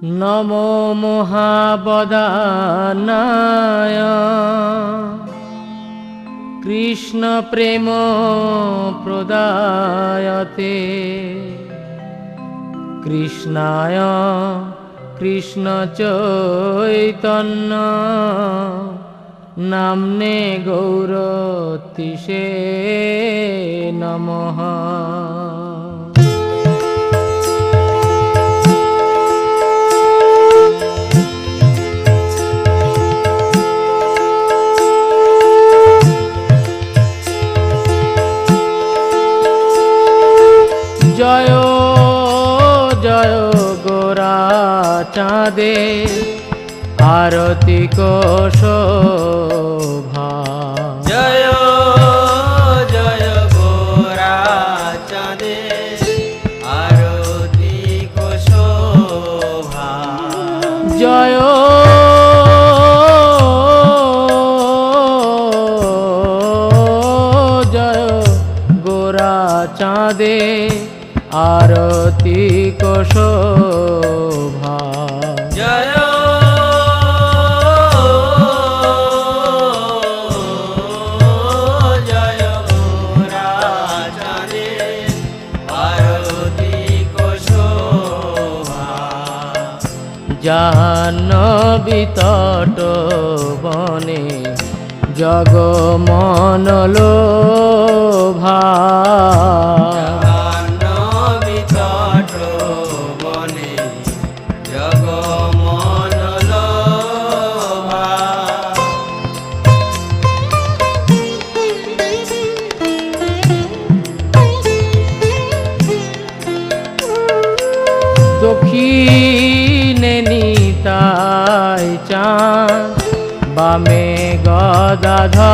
নমো মহাবদানায় কৃষ্ণ প্রেম প্রদায়তে কৃষ্ণায় কৃষ্ণ চৈতন্য নামনে গৌরতিষে নমঃ। জয় জয় গোরা চাঁদে আরতি কো শোভা। জয় জয় গোরা চাঁদে আরতি কো শোভা। জয় জয় গোরা চাঁদে আরতি কো শোভা। জয় জয় গোরা চাঁদে আরতি কো শোভা। জাহ্নবী তট বনে জগমন লোভা। জাহ্নবী তট বনে জগমন লোভা। দক্ষিণে নিতাই চাঁদ বামে গদাধর।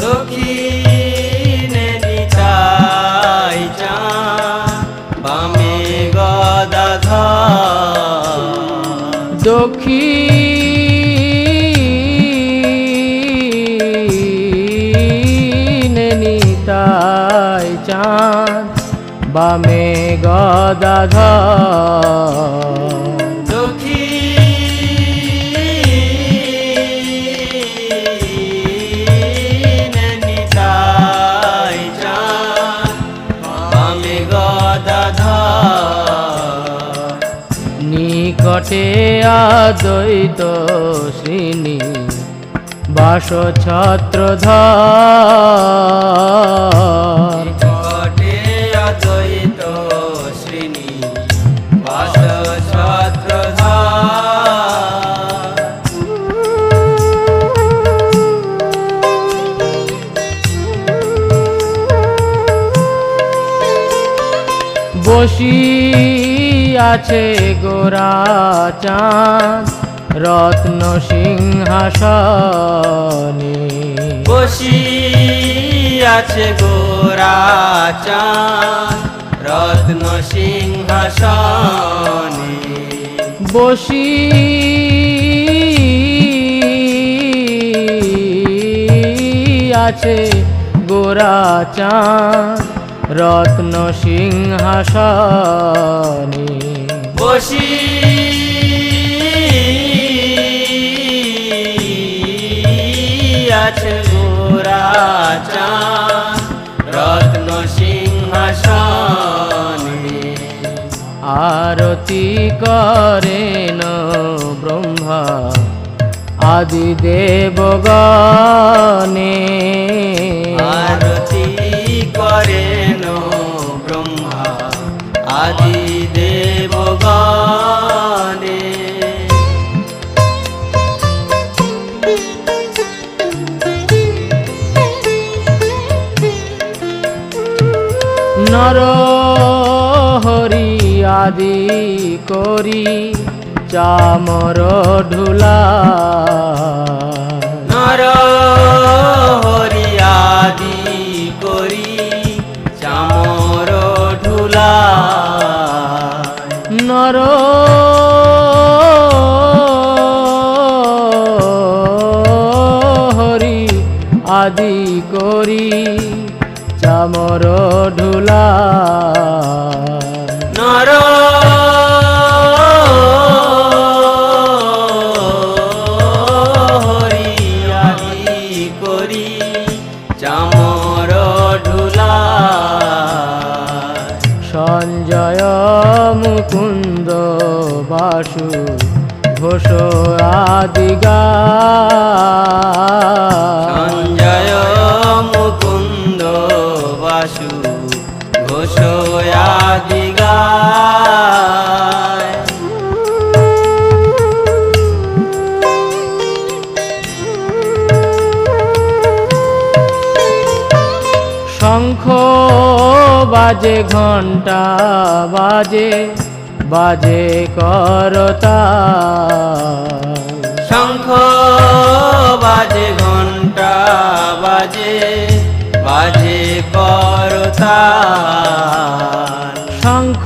দক্ষিণে নিতাই চাঁদ বামে গদাধর। দক্ষিণে নিতাই চাঁদ বামে গদাধর। দক্ষিণে নিতাই চাঁদ বামে গদাধর। নিকটে আদ্বৈত শ্রীনি বাস ছত্রধর। নিকটে অদ্বৈত শ্রেণী বাস ছত্রধর। বসি আছে গোরা চাঁদ রত্ন সিংহাসনে। বসি আছে গোরা চাঁদ রত্ন সিংহাসনে। বসি আছে গোরা চাঁদ রত্ন সিংহাসনে। বসি আছে গোরা চাঁদ রত্ন সিংহাসনে। আরতি করেন ব্রহ্মা আদি দেবগণে। আরতি করেন ব্রহ্মা আদি দেবগণে। নর হরি আদি করি চামর ঢুলা। নর হরি আদি করি চামর ঢুলা। নর হরি আদি করি চামর ঢুলা। নর বাসু ঘোষ আদি গায়। সঞ্জয় মুকুন্দ বাসু ঘোষ আদি গায়। শঙ্খ বাজে ঘণ্টা বাজে বাজে করতাল। শঙ্খ বাজে ঘণ্টা বাজে বাজে করতাল। শঙ্খ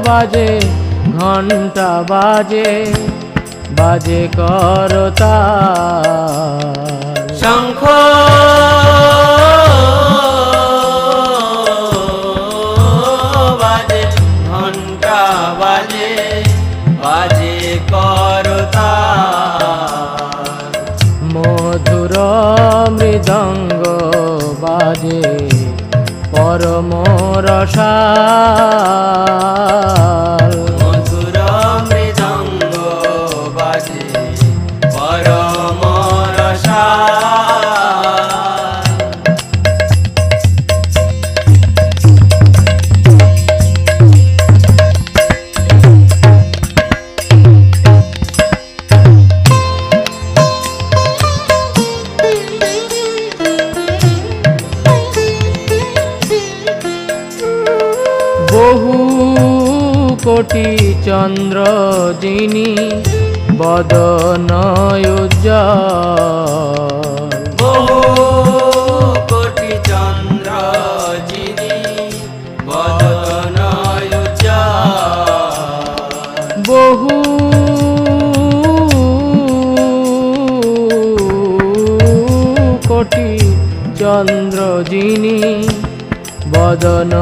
বাজে ঘণ্টা বাজে বাজে করতাল। শঙ্খ বাজে ঘণ্টা বাজে বাজে করতাল। মধুর মৃদঙ্গ বাজে পরম রসাল। মধুর মৃদঙ্গ বাজে পরম রসাল। বহু কোটি চন্দ্র যিনি বদন উজ্জ্বল। বহু কোটি চন্দ্র যিনি বদন উজ্জ্বল। বহু কোটি চন্দ্র যিনি বদন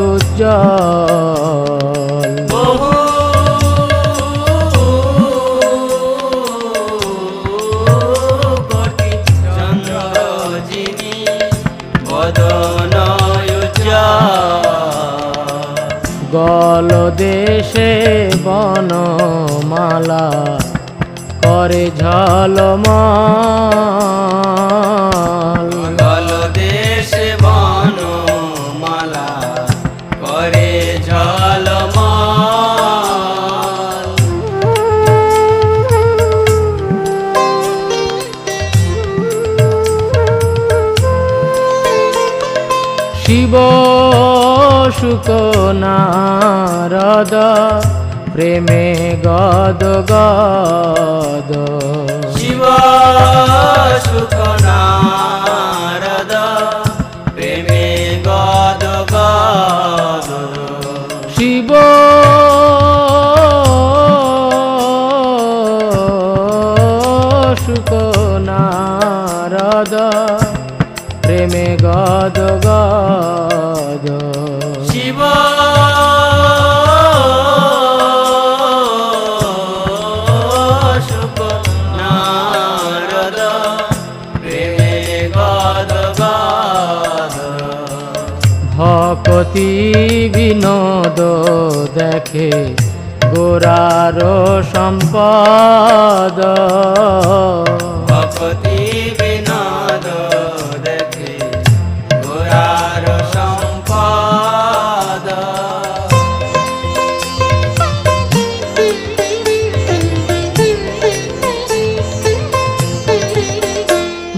উজ্জ্বল। বহু কোটি চন্দ্র যিনি বদন উজ্জ্বল। গল দেশে বনমালা করে ঝলমল। গল দেশে বনমালা করে ঝলমল। শিব শুক নারদ প্রেমে গদ গদ। শিব সুখ নারদ প্রেমে গদ গদ। শিব শুক নারদ প্রেমে গদ গদ। শিব সুখ নারদ প্রেমে গদ গদ। ভকতি বিনোদ দেখে গোরার সম্পদ। ভক্তি বিনোদ দেখে গোরার সম্পদ।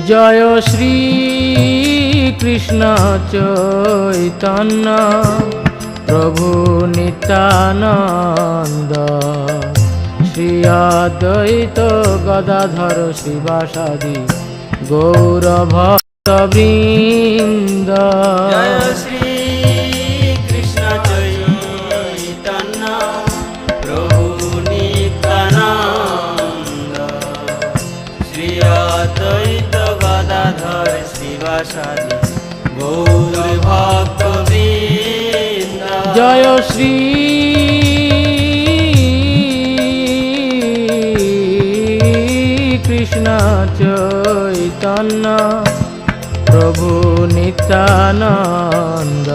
জয় শ্রী কৃষ্ণ চৈতন্য প্রভু নিত্যানন্দ। শ্রী অদ্বৈত গদাধর শিবাসাদি গৌর ভক্তবৃন্দ। জয় শ্রী কৃষ্ণ চৈতন্য প্রভু নিত্যানন্দ। শ্রী অদ্বৈত গদাধর শিবাসাদি গৌর ভক্তবৃন্দ। জয় শ্রী কৃষ্ণ চৈতন্য প্রভু নিত্যানন্দ।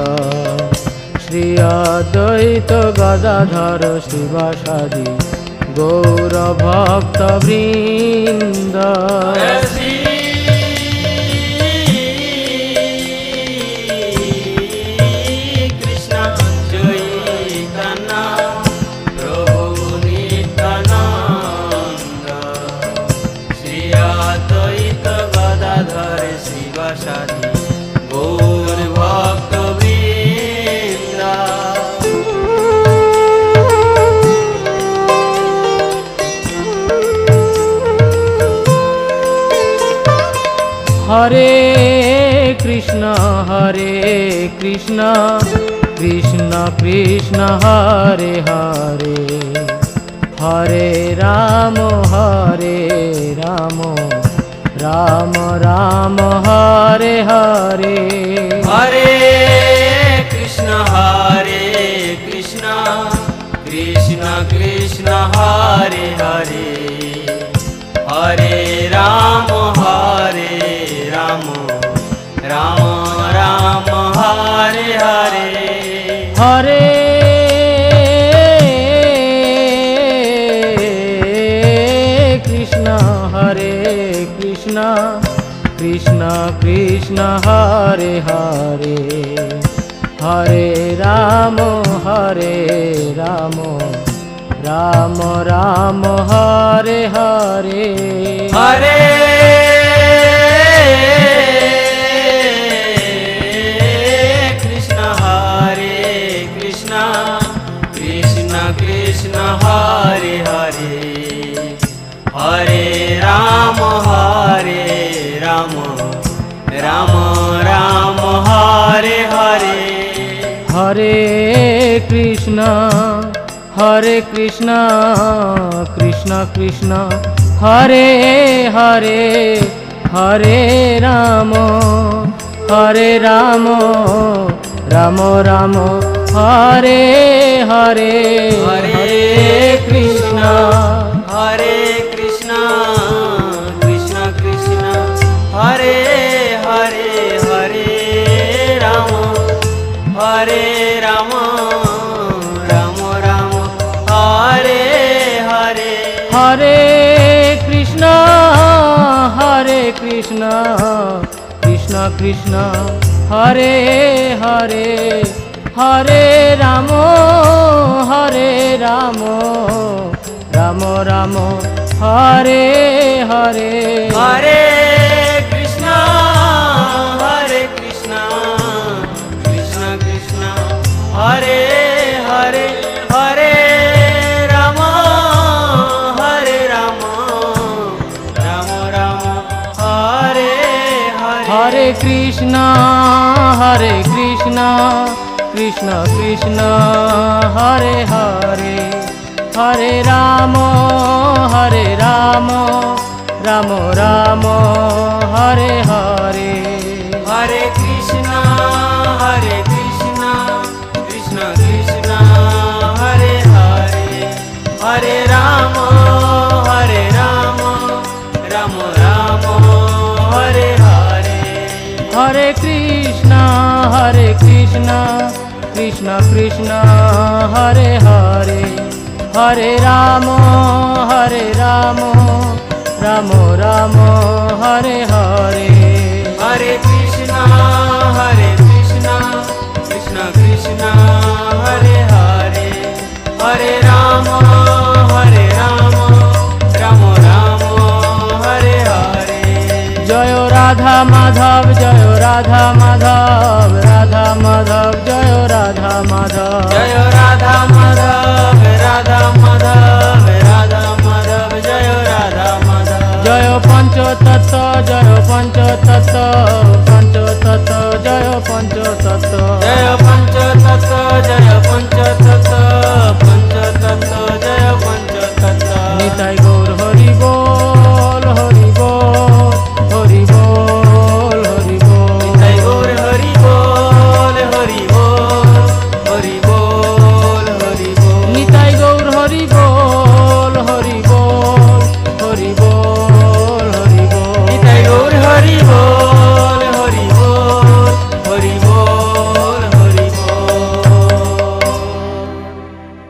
অদ্বৈত গদাধর শিবাসাদি গৌর ভক্ত বৃন্দ শ্রী কৃষ্ণ চৈতন্য প্রভু নিত্যানন্দ শ্রী অদ্বৈত গদাধর শিবাসাদি গৌর ভক্ত বৃন্দ হরে কৃষ্ণ কৃষ্ণ কৃষ্ণ হরে হরে হরে রাম রাম রাম হরে হরে হরে কৃষ্ণ কৃষ্ণ কৃষ্ণ হরে হরে হরে রাম রাম রাম হরে হরে হরে কৃষ্ণ কৃষ্ণ কৃষ্ণ হরে হরে হরে রাম রাম রাম হরে হরে হরে কৃষ্ণ কৃষ্ণ কৃষ্ণ হরে হরে হরে রাম রাম রাম হরে হরে হরে কৃষ্ণ কৃষ্ণ কৃষ্ণ হরে হরে হরে রাম রাম রাম হরে হরে হরে কৃষ্ণ কৃষ্ণ কৃষ্ণ হরে হরে হরে রাম রাম রাম হরে হরে হরে কৃষ্ণ কৃষ্ণ কৃষ্ণ হরে হরে হরে রাম রাম রাম হরে হরে হরে কৃষ্ণ কৃষ্ণ কৃষ্ণ হরে হরে হরে রাম রাম হরে হরে হরে কৃষ্ণ কৃষ্ণ কৃষ্ণ হরে হরে হরে রাম রাম রাম হরে হরে হরে কৃষ্ণ কৃষ্ণ কৃষ্ণ হরে হরে হরে রাম রাম হরে হরে হরে কৃষ্ণ কৃষ্ণ কৃষ্ণ হরে হরে হরে রাম রাম রাম হরে হরে হরে কৃষ্ণ কৃষ্ণ কৃষ্ণ হরে হরে হরে রাম রাম হরে হরে জয় রাধা মাধব জয় রাধা মাধব রাধা মাধব জয় রাধা মাধব জয় রাধা মাধব রাধা মাধব রাধা মাধব জয় রাধা মাধব জয় পঞ্চতত্ত্ব জয় পঞ্চতত্ত্ব পঞ্চতত্ত্ব জয় পঞ্চতত্ত্ব জয় পঞ্চতত্ত্ব জয় পঞ্চতত্ত্ব পঞ্চতত্ত্ব জয় পঞ্চতত্ত্ব নিতাই গৌর হরি বল হরি বল হরি বল হরি বল নিতাই গৌর হরি বল হরি বল হরি বল হরি বল নিতাই গৌর হরি বল